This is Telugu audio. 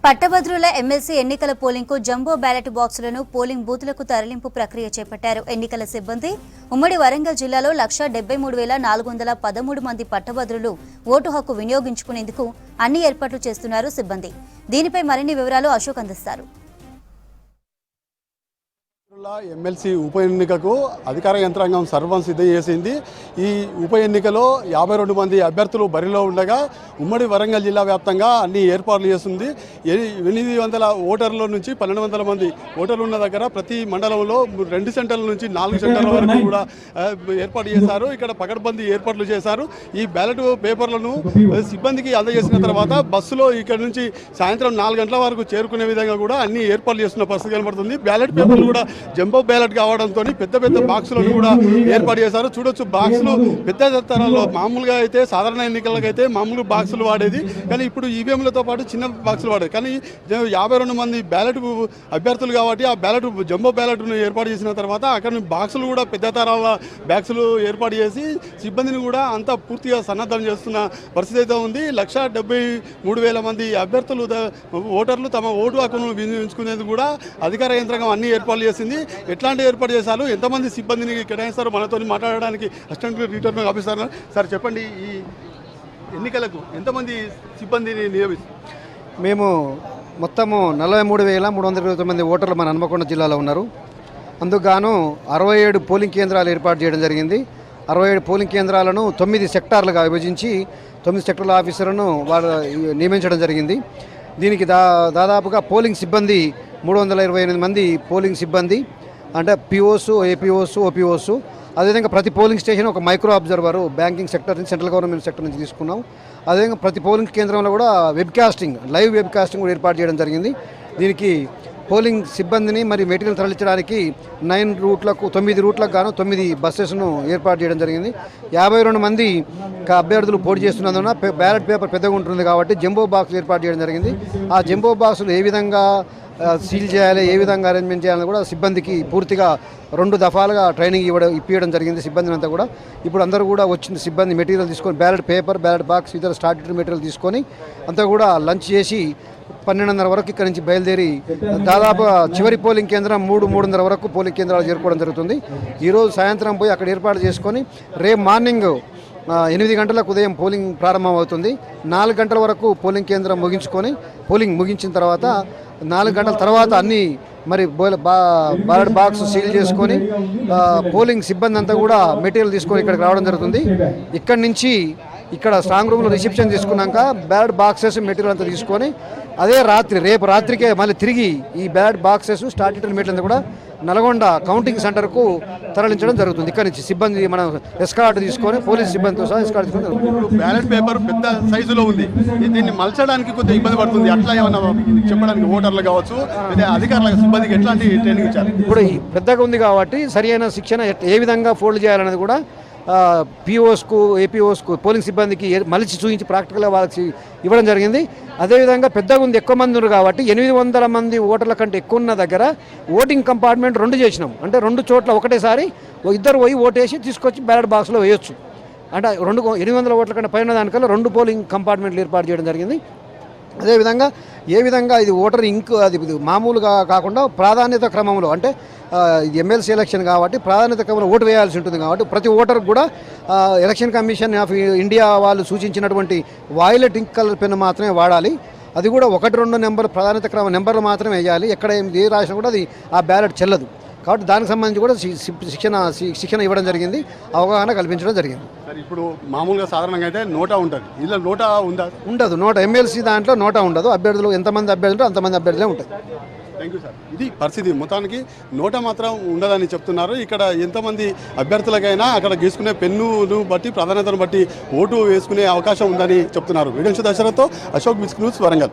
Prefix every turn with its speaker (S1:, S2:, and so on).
S1: పట్టభద్రుల ఎమ్మెల్సీ ఎన్నికల పోలింగ్కు జంబో బ్యాలెట్ బాక్సులను పోలింగ్ బూతులకు తరలింపు ప్రక్రియ చేపట్టారు. ఎన్నికల సిబ్బంది ఉమ్మడి వరంగల్ జిల్లాలో 1,73,413 మంది పట్టభద్రులు ఓటు హక్కు వినియోగించుకునేందుకు అన్ని ఏర్పాట్లు చేస్తున్నారు సిబ్బంది. దీనిపై మరిన్ని వివరాలు అశోక్ అందిస్తారు.
S2: ఎమ్మెల్సీ ఉప ఎన్నికకు అధికార యంత్రాంగం సర్వం సిద్ధం చేసింది. ఈ ఉప ఎన్నికలో 52 మంది అభ్యర్థులు బరిలో ఉండగా ఉమ్మడి వరంగల్ జిల్లా వ్యాప్తంగా అన్ని ఏర్పాట్లు చేస్తుంది. 800 ఓటర్ల నుంచి 1200 మంది ఓటర్లు ఉన్న దగ్గర ప్రతి మండలంలో 2 సెంటర్ల నుంచి 4 సెంటర్ల వరకు కూడా ఏర్పాటు చేశారు. ఇక్కడ పకడ్బందీ ఏర్పాట్లు చేశారు. ఈ బ్యాలెట్ పేపర్లను సిబ్బందికి అందజేసిన తర్వాత బస్సులో ఇక్కడ నుంచి సాయంత్రం 4 గంటల వరకు చేరుకునే విధంగా కూడా అన్ని ఏర్పాట్లు చేస్తున్న పరిస్థితి కనబడుతుంది. బ్యాలెట్ పేపర్లు కూడా జంబో బ్యాలెట్ కావడంతో పెద్ద పెద్ద బాక్సులను కూడా ఏర్పాటు చేశారు. చూడొచ్చు, బాక్సులు పెద్ద తరాల్లో మామూలుగా అయితే సాధారణ ఎన్నికలకైతే మామూలు బాక్సులు వాడేది, కానీ ఇప్పుడు ఈవీఎంలతో పాటు చిన్న బాక్సులు వాడేది. కానీ 52 మంది బ్యాలెట్ అభ్యర్థులు కాబట్టి ఆ బ్యాలెట్ జంబో బ్యాలెట్ను ఏర్పాటు చేసిన తర్వాత అక్కడ బాక్సులు కూడా పెద్ద తరాల బాక్సులు ఏర్పాటు చేసి సిబ్బందిని కూడా అంతా పూర్తిగా సన్నద్ధం చేస్తున్న పరిస్థితి అయితే ఉంది. 1,73,000 మంది అభ్యర్థులు ఓటర్లు తమ ఓటు హక్కును వినియోగించుకునేందుకు కూడా అధికార యంత్రాంగం అన్ని ఏర్పాట్లు చేసింది. ఎట్లాంటి ఏర్పాటు చేశారు, ఎంతమంది సిబ్బందిని కేటాయిస్తారు, మనతో మాట్లాడడానికి అసిస్టెంట్ రిటర్నింగ్ ఆఫీసర్ సార్ చెప్పండి, ఈ ఎన్నికలకు ఎంతమంది సిబ్బందిని నియమిస్తారు?
S3: మేము మొత్తము 43,329 మంది ఓటర్లు మన హన్మకొండ జిల్లాలో ఉన్నారు. అందుకు గాను 67 పోలింగ్ కేంద్రాలు ఏర్పాటు చేయడం జరిగింది. 67 పోలింగ్ కేంద్రాలను 9 సెక్టార్లుగా విభజించి 9 సెక్టార్ల ఆఫీసర్లను వారు నియమించడం జరిగింది. దీనికి దాదాపుగా పోలింగ్ సిబ్బంది 328 మంది పోలింగ్ సిబ్బంది, అంటే పిఓస్, ఏపీఓస్, ఓపీఓస్. అదేవిధంగా ప్రతి పోలింగ్ స్టేషన్ ఒక మైక్రో అబ్జర్వరు బ్యాంకింగ్ సెక్టర్ నుంచి, సెంట్రల్ గవర్నమెంట్ సెక్టర్ నుంచి తీసుకున్నాం. అదేవిధంగా ప్రతి పోలింగ్ కేంద్రంలో కూడా లైవ్ వెబ్ కాస్టింగ్ కూడా ఏర్పాటు చేయడం జరిగింది. దీనికి పోలింగ్ సిబ్బందిని మరి మెటీరియల్ తరలించడానికి 9 రూట్లకు 9 రూట్లకు గాను 9 బస్సెస్ను ఏర్పాటు చేయడం జరిగింది. 52 మంది అభ్యర్థులు పోటీ చేస్తున్నందున బ్యాలెట్ పేపర్ పెద్దగా ఉంటుంది కాబట్టి జంబో బాక్స్ ఏర్పాటు చేయడం జరిగింది. ఆ జంబో బాక్సులు ఏ విధంగా సీల్ చేయాలి, ఏ విధంగా అరేంజ్మెంట్ చేయాలని కూడా సిబ్బందికి పూర్తిగా 2 దఫాలుగా ట్రైనింగ్ ఇప్పించడం జరిగింది సిబ్బందిని అంతా కూడా. ఇప్పుడు అందరూ కూడా వచ్చిన సిబ్బంది మెటీరియల్ తీసుకొని బ్యాలెట్ పేపర్, బ్యాలెట్ బాక్స్, ఇతర స్టార్టరీ మెటీరియల్ తీసుకొని అంతా కూడా లంచ్ చేసి 12:30 వరకు ఇక్కడ నుంచి బయలుదేరి దాదాపు చివరి పోలింగ్ కేంద్రం 3:30 వరకు పోలింగ్ కేంద్రాలు చేరుకోవడం జరుగుతుంది. ఈరోజు సాయంత్రం పోయి అక్కడ ఏర్పాటు చేసుకొని రేపు మార్నింగ్ 8 గంటలకు ఉదయం పోలింగ్ ప్రారంభం అవుతుంది. 4 గంటల వరకు పోలింగ్ కేంద్రం పోలింగ్ ముగించిన తర్వాత 4 గంటల తర్వాత అన్ని మరి బ్యాలెట్ బాక్స్ సీల్ చేసుకొని పోలింగ్ సిబ్బంది అంతా కూడా మెటీరియల్ తీసుకొని ఇక్కడికి రావడం జరుగుతుంది. ఇక్కడి నుంచి ఇక్కడ స్ట్రాంగ్ రూమ్లో రిసెప్షన్ తీసుకున్నాక బ్యాలెట్ బాక్సెస్ మెటీరియల్ అంతా తీసుకొని రేపు రాత్రికే మళ్ళీ తిరిగి ఈ బ్యాలెట్ బాక్సెస్ స్టార్టరీ మెటీరియల్ అంతా కూడా నల్గొండ కౌంటింగ్ సెంటర్కు తరలించడం జరుగుతుంది. ఇక్కడ నుంచి సిబ్బంది మనం ఎస్కార్ట్ తీసుకొని పోలీస్ సిబ్బందితో సహా ఎస్కార్ట్ తీసుకొని
S2: బ్యాలెట్ పేపర్ పెద్ద సైజులో ఉంది, దీన్ని మలచడానికి కొంచెం ఇబ్బంది పడుతుంది. అట్లా ఏమన్నా చెప్పడానికి ఓటర్లు కావచ్చు, అధికారుల సిబ్బందికి ఎట్లాంటి ట్రైనింగ్ ఇచ్చారు?
S3: ఇప్పుడు పెద్దగా ఉంది కాబట్టి సరైన శిక్షణ ఏ విధంగా ఫోల్డ్ చేయాలనేది కూడా పిఓస్కు, ఏపీఓస్కు పోలింగ్ సిబ్బందికి మలిచి చూపించి ప్రాక్టికల్గా వాళ్ళకి ఇవ్వడం జరిగింది. అదేవిధంగా పెద్దగా ఉంది, ఎక్కువ మంది ఉన్నారు కాబట్టి 800 మంది ఓటర్ల కంటే ఎక్కువ ఉన్న దగ్గర ఓటింగ్ కంపార్ట్మెంట్ 2 చేసినాం. అంటే 2 చోట్ల ఒకటేసారి ఇద్దరు పోయి ఓటేసి తీసుకొచ్చి బ్యాలెట్ బాక్స్లో వేయొచ్చు. అంటే 800 ఓట్ల కంటే పైన దానికల్లా 2 పోలింగ్ కంపార్ట్మెంట్లు ఏర్పాటు చేయడం జరిగింది. అదేవిధంగా ఏ విధంగా ఇది ఓటర్ అది మామూలుగా కాకుండా ప్రాధాన్యత క్రమంలో, అంటే ఇది ఎమ్మెల్సీ ఎలక్షన్ కాబట్టి ప్రాధాన్యత క్రమంలో ఓటు వేయాల్సి ఉంటుంది కాబట్టి ప్రతి ఓటర్కి కూడా ఎలక్షన్ కమిషన్ ఆఫ్ ఇండియా వాళ్ళు సూచించినటువంటి వాయిలెట్ ఇంక్ కలర్ పెన్ మాత్రమే వాడాలి. అది కూడా 1, 2 నెంబర్ ప్రాధాన్యత క్రమ నెంబర్లు మాత్రమే వేయాలి. ఎక్కడ ఏ రాసినా కూడా అది ఆ బ్యాలెట్ చెల్లదు. కాబట్టి దానికి సంబంధించి కూడా శిక్షణ ఇవ్వడం జరిగింది, అవగాహన కల్పించడం జరిగింది.
S2: ఇప్పుడు మామూలుగా సాధారణంగా అయితే నోటా ఉంటుంది, ఇలా నోటా
S3: ఉండదు. ఎమ్మెల్సీ దాంట్లో నోటా ఉండదు. అభ్యర్థులు ఎంతమంది అభ్యర్థులు అంతమంది అభ్యర్థులే ఉంటాయి.
S2: Thank you sir. ఇది పరిస్థితి, మొత్తానికి నోటా మాత్రం ఉండదని చెప్తున్నారు. ఇక్కడ ఎంతమంది అభ్యర్థులకైనా అక్కడ గీసుకునే పెన్నును బట్టి, ప్రాధాన్యతను బట్టి ఓటు వేసుకునే అవకాశం ఉందని చెప్తున్నారు. వీడియో దశరథ్తో అశోక్, మిస్క్ న్యూస్, వరంగల్.